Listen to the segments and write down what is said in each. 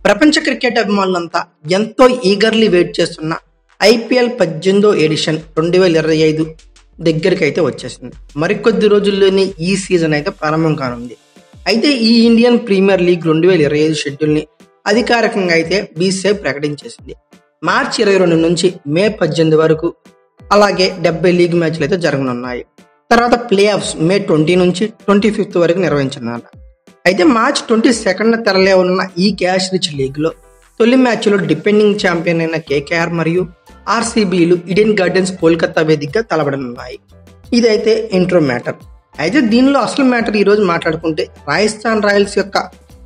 ప్రపంచ క్రికెట్ అభిమానులంతా ఎంతో eagerly wait చేస్తున్న ఐపీఎల్ 18వ ఎడిషన్ 2025 దగ్గరికి అయితే వచ్చేసింది. మరికొద్ది రోజుల్లోనే ఈ సీజన్ అయితే ప్రారంభం కానుంది. అయితే ఈ ఇండియన్ ప్రీమియర్ లీగ్ 2025 షెడ్యూల్ని అధికారికంగా అయితే బీసీసీఐ ప్రకటించేసింది. మార్చి 22 నుంచి మే 18 వరకు, అలాగే 70 లీగ్ మ్యాచ్లు అయితే జరగనున్నాయి. తర్వాత ప్లే ఆఫ్స్ మే 20 నుంచి 25 వరకు నిర్వహించనున్నారు. అయితే మార్చ్ 22న తెరలే ఉన్న ఈ క్యాష్ రిచ్ లీగ్లో తొలి మ్యాచ్లో డిపెండింగ్ ఛాంపియన్ అయిన కేకేఆర్ మరియు ఆర్సీబీలు ఈడెన్ గార్డెన్స్ కోల్కతా వేదికగా తలపడనున్నాయి. ఇదైతే ఇంట్రో మ్యాటర్. అయితే దీనిలో అసలు మ్యాటర్ ఈరోజు మాట్లాడుకుంటే రాజస్థాన్ రాయల్స్ యొక్క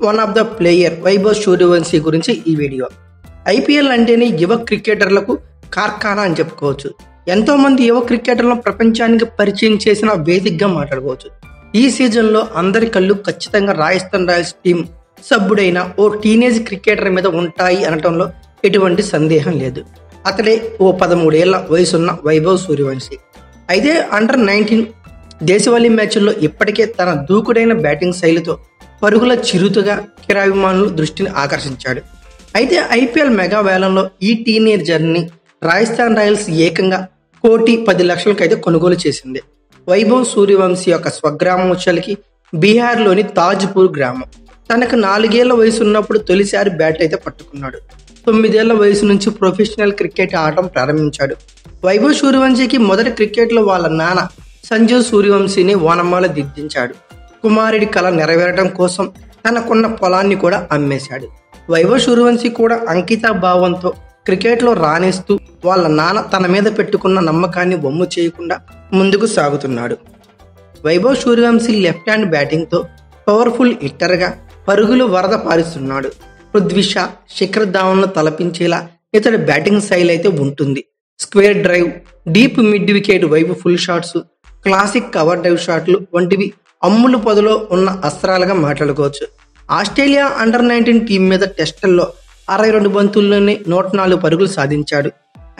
one of the player Vaibhav Suryavanshi గురించి ఈ వీడియో. ఐపీఎల్ అంటేనే యువ క్రికెటర్లకు కార్ఖానా అని చెప్పుకోవచ్చు. ఎంతో మంది యువ క్రికెటర్లను ప్రపంచానికి పరిచయం చేసిన వేదికగా మాట్లాడుకోవచ్చు. ఈ సీజన్లో అందరి కళ్ళు ఖచ్చితంగా రాజస్థాన్ రాయల్స్ టీం సభ్యుడైన ఓ టీనేజ్ క్రికెటర్ మీద ఉంటాయి అనటంలో ఎటువంటి సందేహం లేదు. అతడే ఓ 13 ఏళ్ల వయసున్న వైభవ్ సూర్యవంశీ. అయితే అండర్-19 దేశవాళీ మ్యాచ్ల్లో ఇప్పటికే తన దూకుడైన బ్యాటింగ్ శైలితో పరుగుల చిరుతగా క్రీడాభిమానుల దృష్టిని ఆకర్షించాడు. అయితే ఐపీఎల్ మెగా వేలంలో ఈ టీనేజర్ని రాజస్థాన్ రాయల్స్ ఏకంగా 1,10,00,000 అయితే కొనుగోలు చేసింది. వైభవ్ సూర్యవంశీ యొక్క స్వగ్రామం వచ్చేసరికి బీహార్లోని తాజ్పూర్ గ్రామం. తనకు 4 ఏళ్ల వయసు ఉన్నప్పుడు తొలిసారి బ్యాట్ అయితే పట్టుకున్నాడు. 9 ఏళ్ల వయసు నుంచి ప్రొఫెషనల్ క్రికెట్ ఆడటం ప్రారంభించాడు. వైభవ్ సూర్యవంశీకి మొదటి క్రికెట్లో వాళ్ళ నాన్న సంజీవ్ సూర్యవంశీని ఓనమాల దిద్దించాడు. కుమారుడి కళ నెరవేరడం కోసం తనకున్న పొలాన్ని కూడా అమ్మేశాడు. వైభవ్ సూర్యవంశీ కూడా అంకిత భావంతో క్రికెట్లో రాణిస్తూ వాళ్ళ నాన్న తన మీద పెట్టుకున్న నమ్మకాన్ని వమ్ము చేయకుండా ముందుకు సాగుతున్నాడు. వైభవ్ సూర్యవంశీ లెఫ్ట్ హ్యాండ్ బ్యాటింగ్తో పవర్ఫుల్ హిట్టర్గా పరుగులు వరద పారిస్తున్నాడు. పృథ్వీ షా, శిఖర్ ధావన్ను తలపించేలా ఇతడి బ్యాటింగ్ శైలి అయితే ఉంటుంది. Square drive, deep mid wicket వైపు full shots, classic cover drive షాట్లు వంటివి అమ్ములు పొదలో ఉన్న అస్త్రాలుగా మాట్లాడుకోవచ్చు. ఆస్ట్రేలియా అండర్-19 టీం మీద టెస్టుల్లో 62 బంతుల్లోనే 104 పరుగులు సాధించాడు.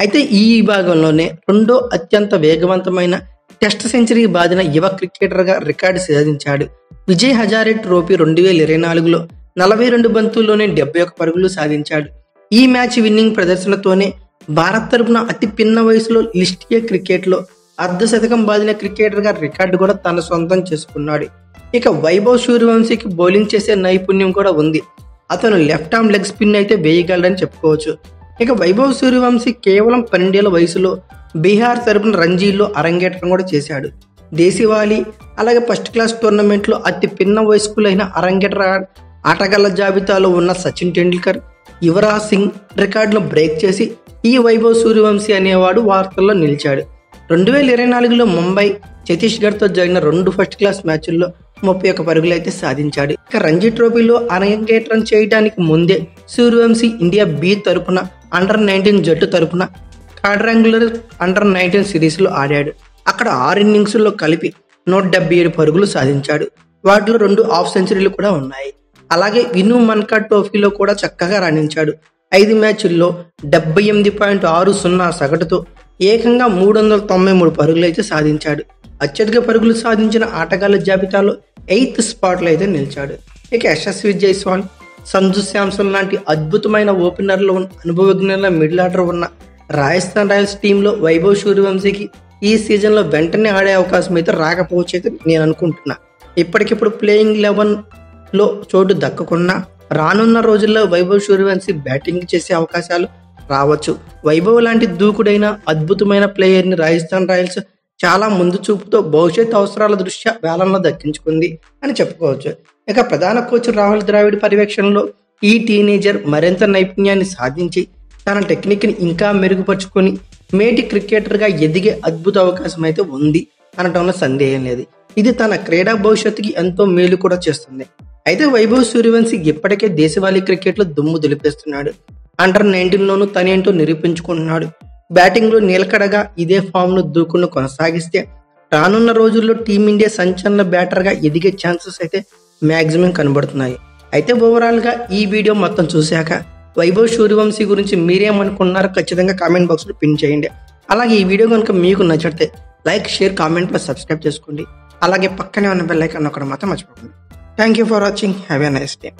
అయితే ఈ విభాగంలోనే రెండో అత్యంత వేగవంతమైన టెస్ట్ సెంచరీ బాదిన యువ క్రికెటర్గా రికార్డు సాధించాడు. విజయ్ హజారే ట్రోఫీ 2024లో 42 బంతుల్లోనే 71 పరుగులు సాధించాడు. ఈ మ్యాచ్ విన్నింగ్ ప్రదర్శనతోనే భారత్ తరపున అతి పిన్న వయసులో లిస్ట్ ఏ క్రికెట్లో అర్ధశతకం బాదిన క్రికెటర్గా రికార్డు కూడా తన సొంతం చేసుకున్నాడు. ఇక వైభవ్ సూర్యవంశీకి బౌలింగ్ చేసే నైపుణ్యం కూడా ఉంది. అతను లెఫ్ట్ ఆర్మ్ లెగ్ స్పిన్ అయితే వేయగలడని చెప్పుకోవచ్చు. ఇక వైభవ్ సూర్యవంశీ కేవలం 12 ఏళ్ల వయసులో బీహార్ తరపున రంజీల్లో అరంగేట్రం కూడా చేశాడు. దేశవాళీ అలాగే ఫస్ట్ క్లాస్ టోర్నమెంట్లో అతి పిన్న వయస్కులైన అరంగేట్ర ఆటగాళ్ల జాబితాలో ఉన్న సచిన్ టెండూల్కర్, యువరాజ్ సింగ్ రికార్డును బ్రేక్ చేసి ఈ వైభవ్ సూర్యవంశీ అనేవాడు వార్తల్లో నిలిచాడు. 2024లో ముంబై, ఛత్తీస్గఢ్తో జరిగిన 2 ఫస్ట్ క్లాస్ మ్యాచ్ల్లో 31 పరుగులు అయితే సాధించాడు. ఇక రంజీ ట్రోఫీలో అరంగేట్రం చేయడానికి ముందే సూర్యవంశీ ఇండియా బి తరపున అండర్-19 జట్టు తరపున క్వాడ్రాంగులర్ అండర్-19 సిరీస్లో ఆడాడు. అక్కడ 6 ఇన్నింగ్స్లో కలిపి 177 పరుగులు సాధించాడు. వాటిలో 2 హాఫ్ సెంచరీలు కూడా ఉన్నాయి. అలాగే విను మన్కా ట్రోఫీలో కూడా చక్కగా రాణించాడు. 5 మ్యాచ్ల్లో 78.60 సగటుతో ఏకంగా 393 పరుగులు అయితే సాధించాడు. అత్యధిక పరుగులు సాధించిన ఆటగాళ్ల జాబితాలో 8th స్పాట్లో అయితే నిలిచాడు. ఇక యశస్వి జైస్వాల్, సంజు శాంసన్ లాంటి అద్భుతమైన ఓపెనర్లు అనుభవజ్ఞుల మిడిల్ ఆర్డర్ ఉన్న రాజస్థాన్ రాయల్స్ టీంలో వైభవ్ సూర్యవంశీకి ఈ సీజన్లో వెంటనే ఆడే అవకాశం అయితే రాకపోవచ్చు అయితే నేను అనుకుంటున్నా. ఇప్పటికిప్పుడు ప్లేయింగ్ 11లో చోటు దక్కకున్నా రానున్న రోజుల్లో వైభవ్ సూర్యవంశీ బ్యాటింగ్ చేసే అవకాశాలు రావచ్చు. వైభవ్ లాంటి దూకుడైన అద్భుతమైన ప్లేయర్ని రాజస్థాన్ రాయల్స్ చాలా ముందు చూపుతో భవిష్యత్ అవసరాల దృష్ట్యా వేలంలో దక్కించుకుంది అని చెప్పుకోవచ్చు. ఇక ప్రధాన కోచ్ రాహుల్ ద్రావిడ్ పర్యవేక్షణలో ఈ టీనేజర్ మరింత నైపుణ్యాన్ని సాధించి తన టెక్నిక్ని ఇంకా మెరుగుపరుచుకొని మేటి క్రికెటర్గా ఎదిగే అద్భుత అవకాశం అయితే ఉంది అనటంలో సందేహం లేదు. ఇది తన క్రీడా భవిష్యత్తుకి ఎంతో మేలు కూడా చేస్తుంది. అయితే వైభవ్ సూర్యవంశీ ఇప్పటికే దేశవాళీ క్రికెట్లో దుమ్ము దులిపేస్తున్నాడు. అండర్-19లోనూ తనేంటో నిరూపించుకుంటున్నాడు. బ్యాటింగ్లో నిలకడగా ఇదే ఫామ్ను దూకును కొనసాగిస్తే రానున్న రోజుల్లో టీమిండియా సంచలన బ్యాటర్గా ఎదిగే ఛాన్సెస్ అయితే మ్యాక్సిమం కనబడుతున్నాయి. అయితే ఓవరాల్గా ఈ వీడియో మొత్తం చూశాక వైభవ్ సూర్యవంశీ గురించి మీరేమనుకున్నారో ఖచ్చితంగా కామెంట్ బాక్స్లో పిన్ చేయండి. అలాగే ఈ వీడియో కనుక మీకు నచ్చితే like, share, comment plus subscribe చేసుకోండి. అలాగే పక్కనే ఉన్న బెల్ ఐకాన్ నొక్కడం మాత్రం మర్చిపోకండి. Thank you for watching. Have a nice day.